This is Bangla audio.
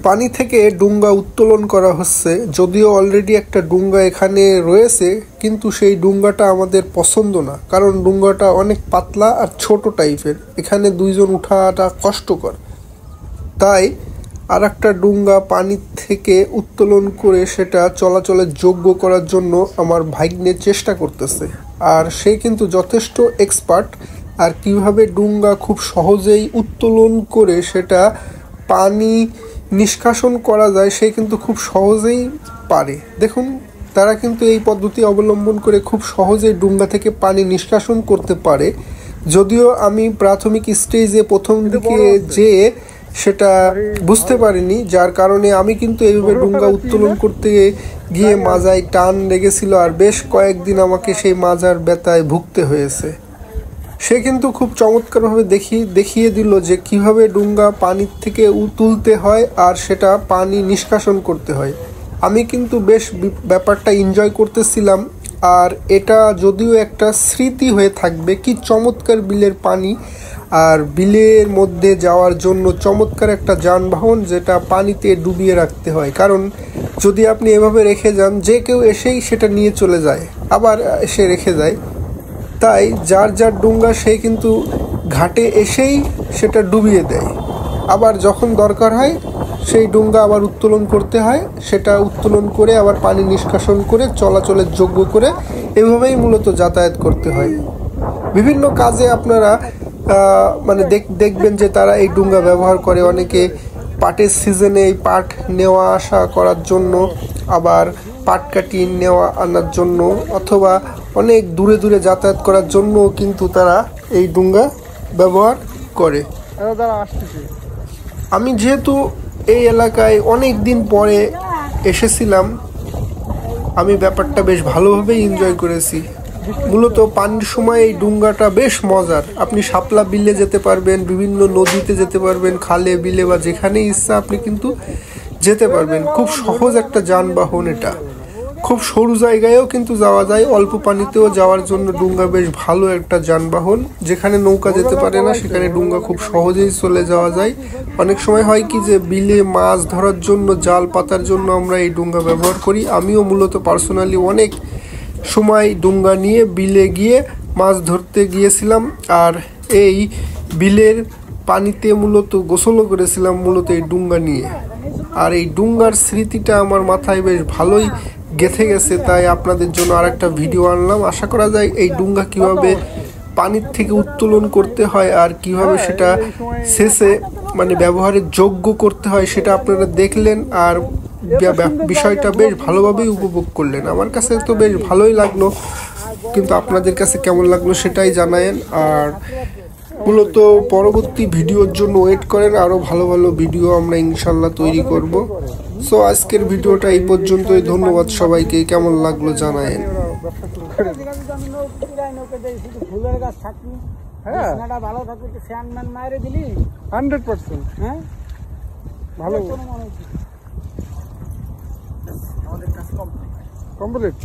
পানি থেকে ডুঙ্গা উত্তোলন করা হচ্ছে। যদিও অলরেডি একটা ডুঙ্গা এখানে রয়েছে, কিন্তু সেই ডুঙ্গাটা আমাদের পছন্দ না, কারণ ডুঙ্গাটা অনেক পাতলা আর ছোট টাইপের, এখানে দুইজন উঠাটা কষ্টকর। তাই আর একটা ডুঙ্গা পানি থেকে উত্তোলন করে সেটা চলাচলের যোগ্য করার জন্য আমার ভাগ্নে চেষ্টা করতেছে। আর সে কিন্তু যথেষ্ট এক্সপার্ট, আর কিভাবে ডুঙ্গা খুব সহজেই উত্তোলন করে সেটা পানি নিষ্কাশন করা যায় সে কিন্তু খুব সহজেই পারে। দেখুন, তারা কিন্তু এই পদ্ধতি অবলম্বন করে খুব সহজেই ডুঙ্গা থেকে পানি নিষ্কাশন করতে পারে। যদিও আমি প্রাথমিক স্টেজে প্রথম দিকে যেয়ে সেটা বুঝতে পারিনি, যার কারণে আমি কিন্তু এইভাবে ডুঙ্গা উত্তোলন করতে গিয়ে মাজায় টান লেগেছিল, আর বেশ কয়েকদিন আমাকে সেই মাজার ব্যথায় ভুগতে হয়েছে। সে কিন্তু খুব চমৎকারভাবে দেখিয়ে দিল যে কিভাবে ডুঙ্গা পানির থেকে তুলতে হয় আর সেটা পানি নিষ্কাশন করতে হয়। আমি কিন্তু বেশ ব্যাপারটা এনজয় করতেছিলাম। আর এটা যদিও একটা স্মৃতি হয়ে থাকবে, কি চমৎকার বিলের পানি, আর বিলের মধ্যে যাওয়ার জন্য চমৎকার একটা যানবাহন যেটা পানিতে ডুবিয়ে রাখতে হয়। কারণ যদি আপনি এভাবে রেখে যান, যে কেউ এসেই সেটা নিয়ে চলে যায়, আবার এসে রেখে যায়। তাই যার যার ডুঙ্গা সে কিন্তু ঘাটে এসেই সেটা ডুবিয়ে দেয়। আবার যখন দরকার হয় সেই ডুঙ্গা আবার উত্তোলন করতে হয়, সেটা উত্তোলন করে আবার পানি নিষ্কাশন করে চলাচলের যোগ্য করে এভাবেই মূলত যাতায়াত করতে হয়। বিভিন্ন কাজে আপনারা মানে দেখবেন যে তারা এই ডুঙ্গা ব্যবহার করে। অনেকে পাটের সিজনে এই পাট নেওয়া আসা করার জন্য, আবার পাট কাটিয়ে নেওয়া আনার জন্য, অথবা অনেক দূরে দূরে যাতায়াত করার জন্য কিন্তু তারা এই ডুঙ্গা ব্যবহার করে। আমি যেহেতু এই এলাকায় অনেক দিন পরে এসেছিলাম, আমি ব্যাপারটা বেশ ভালোভাবেই এনজয় করেছি। মূলত পানির সময় এই ডুঙ্গাটা বেশ মজার। আপনি শাপলা বিলে যেতে পারবেন, বিভিন্ন নদীতে যেতে পারবেন, খালে বিলে বা যেখানে ইচ্ছা আপনি কিন্তু যেতে পারবেন। খুব সহজ একটা যানবাহন এটা। খুব সরু জায়গায়ও কিন্তু যাওয়া যায়, অল্প পানিতেও যাওয়ার জন্য ডুঙ্গা বেশ ভালো একটা যানবাহন। যেখানে নৌকা যেতে পারে না সেখানে ডুঙ্গা খুব সহজেই চলে যাওয়া যায়। অনেক সময় হয় কি যে বিলে মাছ ধরার জন্য, জাল পাতার জন্য আমরা এই ডুঙ্গা ব্যবহার করি। আমিও মূলত পার্সোনালি অনেক সময় ডুঙ্গা নিয়ে বিলে গিয়ে মাছ ধরতে গিয়েছিলাম, আর এই বিলের পানিতে মূলত গোসলও করেছিলাম মূলত এই ডুঙ্গা নিয়ে। আর এই ডুঙ্গার স্মৃতিটা আমার মাথায় বেশ ভালোই গেঁথে গেছে, তাই আপনাদের জন্য আরেকটা ভিডিও আনলাম। আশা করা যায় এই ডুঙ্গা কিভাবে পানির থেকে উত্তোলন করতে হয় আর কিভাবে সেটা শেষে মানে ব্যবহারের যোগ্য করতে হয় সেটা আপনারা দেখলেন, আর বিষয়টা বেশ ভালোভাবেই উপভোগ করলেন। আমার কাছে তো বেশ ভালোই লাগলো, কিন্তু আপনাদের কাছে কেমন লাগলো সেটাই জানায়েন। আর মূলত পরবর্তী ভিডিওর জন্য ওয়েট করেন, আরও ভালো ভালো ভিডিও আমরা ইনশাল্লাহ তৈরি করব। সো আজকের ভিডিওটা এই পর্যন্তই। ধন্যবাদ সবাইকে। কেমন লাগলো জানায়েন। ভালো থাকবে 100%। হ্যাঁ, ভালো। আমাদের কাজ কমপ্লিট।